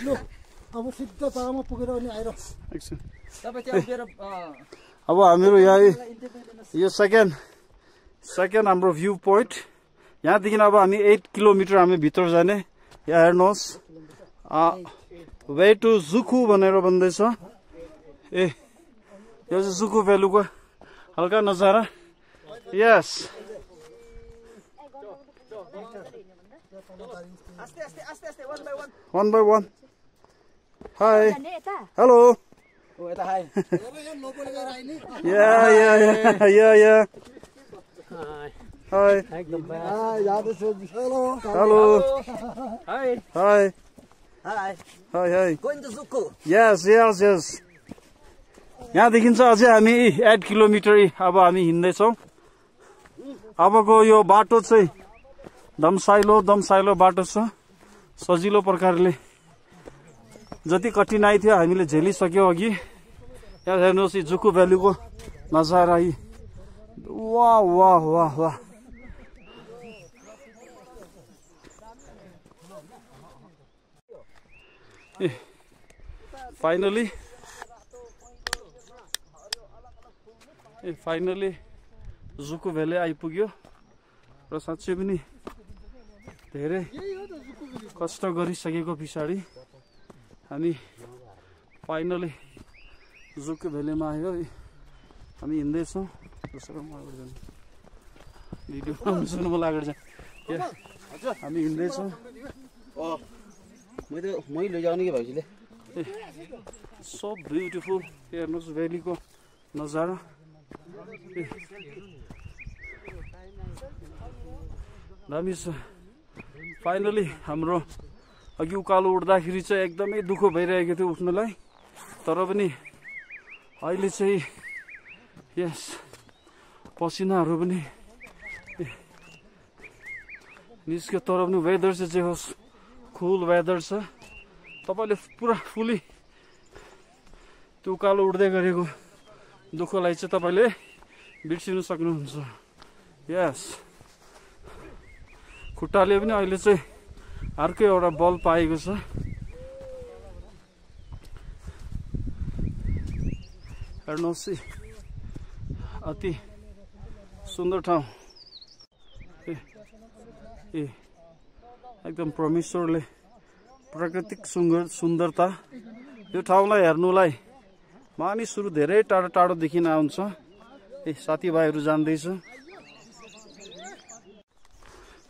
लु अब सिधा पामा पुगेर अनि आइरो एकछिन तपाईँ त्यहाँ उभिएर अब हामीहरू यहाँ यो सेकेन्ड हाम्रो भ्यू पोइन्ट यहाँदेखि अब हामी 8 किलोमिटर हामी भित्र जाने यहाँ हेर्नुहोस् वे टु जुखु भनेर भन्दैछ ए यो चाहिँ जुखु भेलुको हल्का नजारा यस one by one hi hello ओ यता हाय yeah hi hello hi hi hi going to Zuku yes यहाँदेखि चाहिँ अझै हामी 8 किलोमिटर अब हामी हिँड्दैछौँ अबको यो बाटो चाहिँ दमसाइलो बाटो छ सजिलो प्रकारले जति कठिनाइ थियो हामीले झेलिसक्यौँ अघि यहाँ हेर्नुहोस् यी जुकु भ्यालीको नजारा यी वाह वाह वाह वाह फाइनली जुकु भ्याली आइपुग्यो र साँच्चै पनि धेरै कष्ट गरिसकेको पछाडि हामी फाइनली जुकु भ्यालीमा आयो हामी हिँड्दैछौँ भिडियो सुन्नु लागेर हामी हिँड्दैछौँ मै लैजाउने कि भाइजीले सो ब्युटिफुल हेर्नुहोस् भ्यालीको नजारा दामी छ फाइनली हाम्रो अघि उकालो उठ्दाखेरि चाहिँ एकदमै दुःख भइरहेको थियो उठ्नलाई तर पनि अहिले चाहिँ यस पसिनाहरू पनि निस्क्यो तर पनि वेदर चाहिँ जे होस् कुल वेदर छ तपाईँले पुरा फुली त्यो उकालो उठ्दै गरेको दुःखलाई चाहिँ तपाईँले बिर्सिनु सक्नुहुन्छ यस खुट्टाले पनि अहिले चाहिँ अर्कै एउटा बल पाएको छ हेर्नुहोस् अति सुन्दर ठाउँ एकदम परमेश्वरले प्राकृतिक सुन्दरता यो ठाउँलाई हेर्नुलाई मानिसहरू धेरै टाढो टाढोदेखि आउँछ साथीभाइहरू जान्दैछ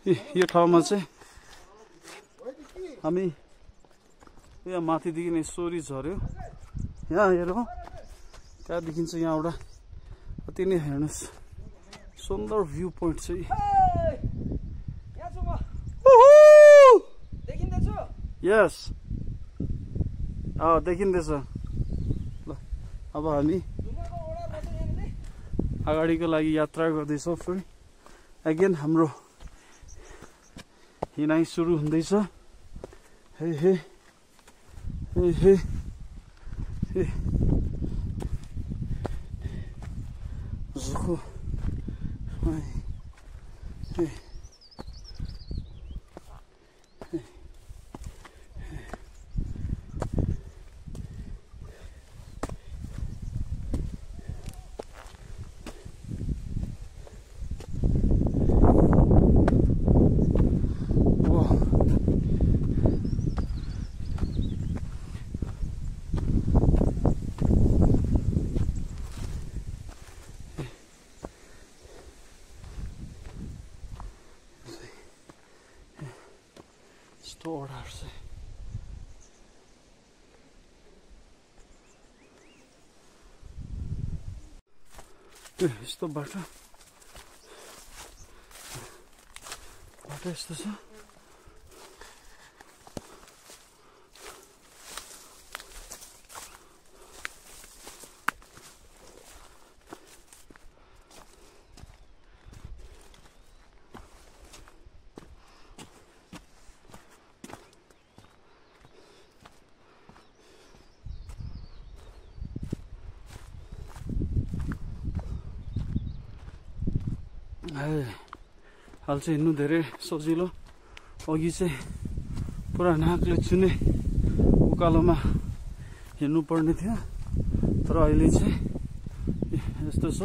यो ठाउँमा चाहिँ हामी यहाँ माथिदेखि यसरी झऱ्यो यहाँ हेरौँ त्यहाँदेखि चाहिँ यहाँ एउटा अति नै हेर्नुहोस् सुन्दर भ्यू पोइन्ट चाहिँ यस देखिँदैछ ल अब हामी अगाडिको लागि यात्रा गर्दैछौँ फेरि अगेन हाम्रो हिँडाइ सुरु हुँदैछ हे जुखु यस्तो बाटो यस्तो छ हाल चाहिँ हिँड्नु धेरै सजिलो अघि चाहिँ पुरा नाकले छुने उकालोमा हिँड्नु पर्ने थियो, तर अहिले चाहिँ यस्तो छ